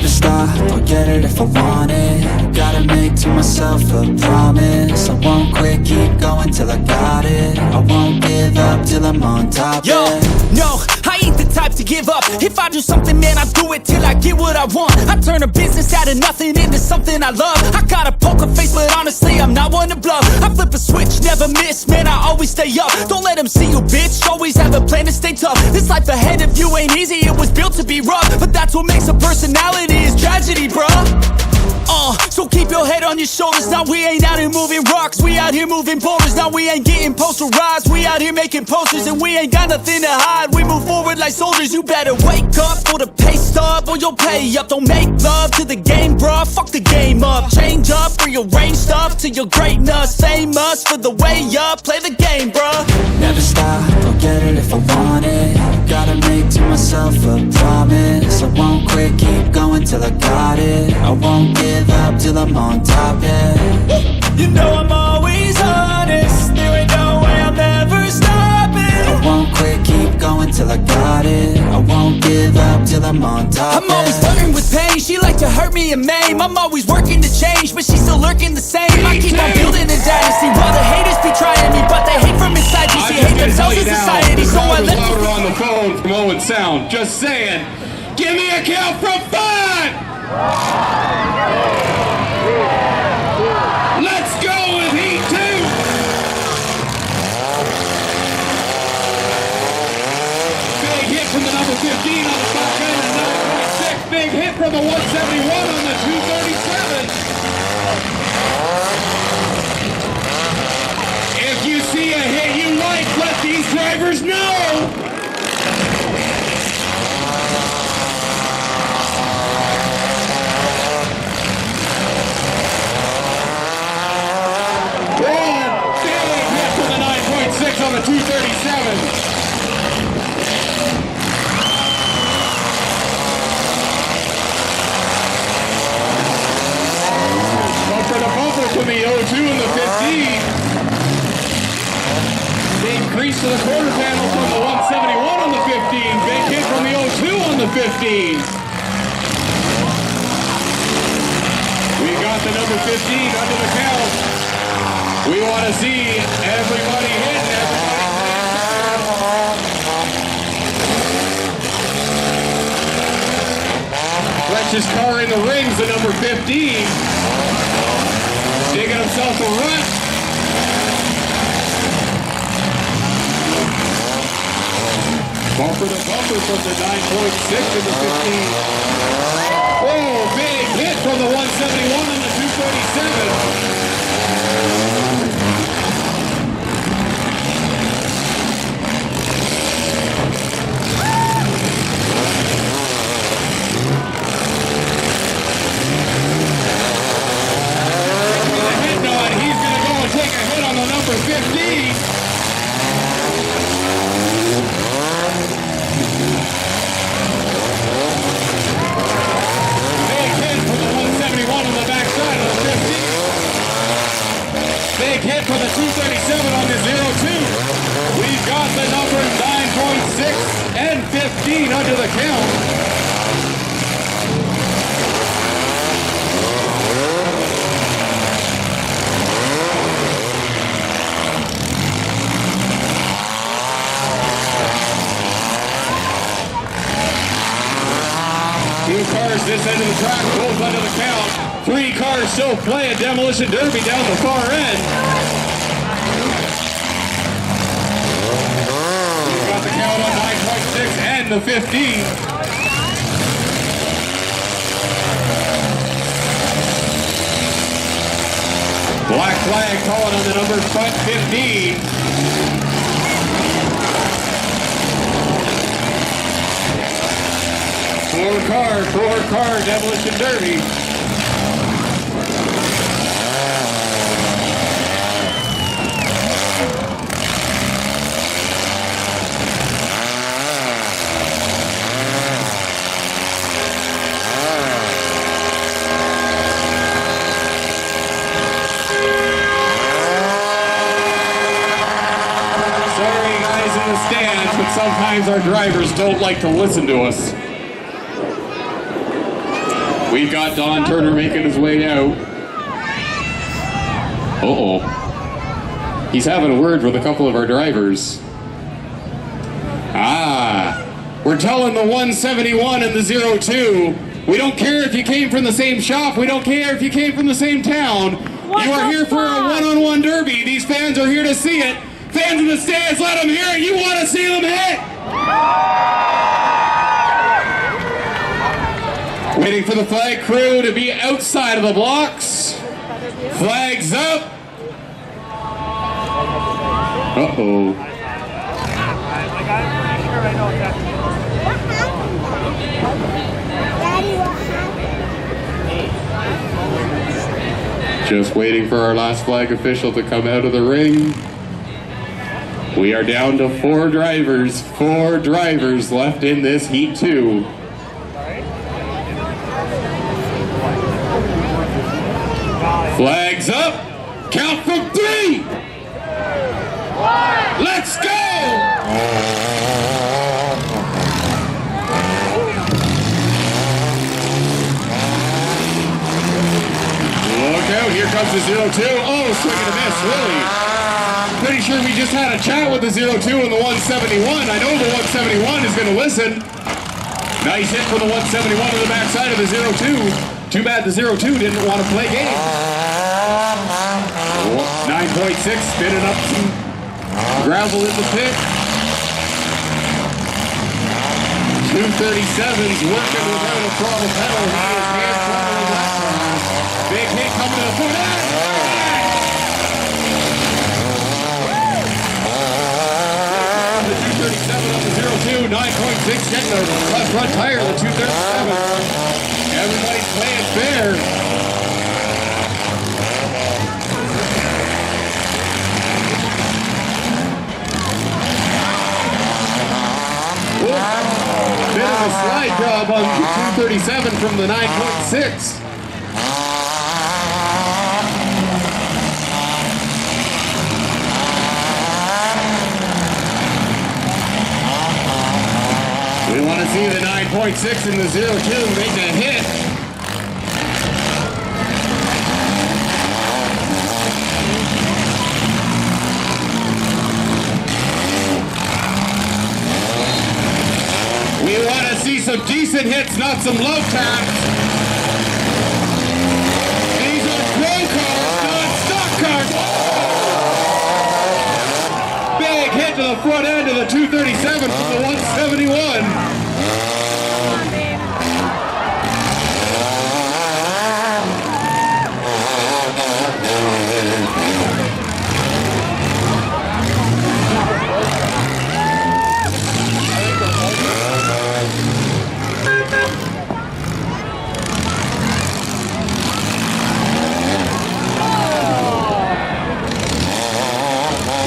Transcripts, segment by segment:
Never stop, I'll get it if I want it. Gotta make to myself a promise. I won't quit, keep going till I got it. I won't give up till I'm on top. Yo, no, I ain't the type to give up. If I do something, man, I do it till I get what I want. I turn a business out of nothing into something I love. I got a poker face, but honestly, I'm not one to bluff. I flip a switch, never miss, man, I always stay up. Don't let them see you, bitch, always have a plan to stay tough. This life ahead of you ain't easy, it was built to be rough. But that's what makes a personality, is tragedy, bruh. So keep your head on your shoulders. Now we ain't out here moving rocks, we out here moving boulders. Now we ain't getting posterized, we out here making posters. And we ain't got nothing to hide, we move forward like soldiers. You better wake up for the pay stub, or you'll pay up. Don't make love to the game, bruh, fuck the game up. Change up, rearrange stuff to your greatness. Famous for the way up, play the game, bruh. Never stop, I'll get it if I want it. Gotta make to myself a promise. I won't quit, keep going till I got it. I won't give up till I'm on top, yeah. You know I'm always honest, there ain't no way I'm ever stopping. I won't quit, keep going till I got it. I won't give up till I'm on top, I'm always flirting with pain, she like to hurt me and maim. I'm always working to change, but she's still lurking the same. I keep on building a dynasty while the haters be trying me, but they hate from inside. You see, hate themselves in society, so I let louder on the phone from Owen Sound. Just saying, give me a count from 5! Let's go with Heat 2! Big hit from the number 15 on the top end of 9.6. Big hit from the 171 on the 237. If you see a hit you like, let these drivers know! On the 237. Bumper to bumper from the 02 and the 15. Big crease to the quarter panel from the 171 on the 15. Big hit from the 02 on the 15. We got the number 15 under the count. We want to see everybody hit. His car in the rings, the number 15. Digging himself a rut. Bumper to bumper from the 9.6 to the 15. Oh, big hit from the 171 and the 237. Number 15. Big hit from the 171 on the backside of the 15. Big hit for the 237 on the 02. We've got the numbers 9.6 and 15 under the count. Two cars this end of the track, both under the count. 3 cars still playing Demolition Derby down the far end. We've got the count on 9.6 and the 15. Black flag calling on the number 15. Four car Demolition Derby. Sorry guys in the stands, but sometimes our drivers don't like to listen to us. We've got Don Turner making his way out. Uh-oh. He's having a word with a couple of our drivers. We're telling the 171 and the 02, we don't care if you came from the same shop, we don't care if you came from the same town. You are here for a one-on-one derby. These fans are here to see it. Fans in the stands, let them hear it. You want to see them hit? Waiting for the flag crew to be outside of the blocks. Flags up. Uh-oh. Just waiting for our last flag official to come out of the ring. We are down to 4 drivers. 4 drivers left in this Heat 2. Flags up. Count from 3. Let's go! Look out, here comes the 02. Oh, swing and a miss, really. Pretty sure we just had a chat with the 02 and the 171. I know the 171 is going to listen. Nice hit from the 171 to the backside of the 02. Too bad the 02 didn't want to play game. 9.6 spinning up some gravel in the pit. 237's working without a throttle pedal. He is hand throttling that time. Big hit coming to the foot. The 237 on the 02, 9.6 getting the left front tire of the 237. Everybody's playing fair. Bit of a slide job on 237 from the 9.6. We want to see the 9.6 and the 02 make a hit. We want to see some decent hits, not some love taps. These are pro cars, not stock cars. Big hit to the front end of the 237 from the 171.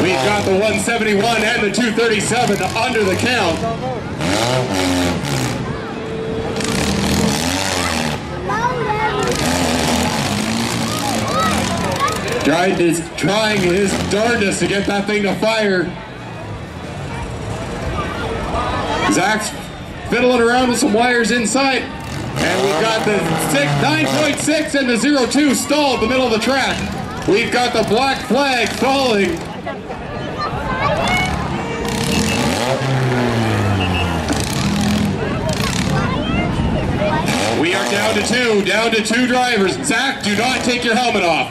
We've got the 171 and the 237 under the count. Trying his darndest to get that thing to fire. Zacks fiddling around with some wires inside. And we've got the 9.6 and the 02 stalled in the middle of the track. We've got the black flag falling. We are down to 2 drivers. Zach, do not take your helmet off.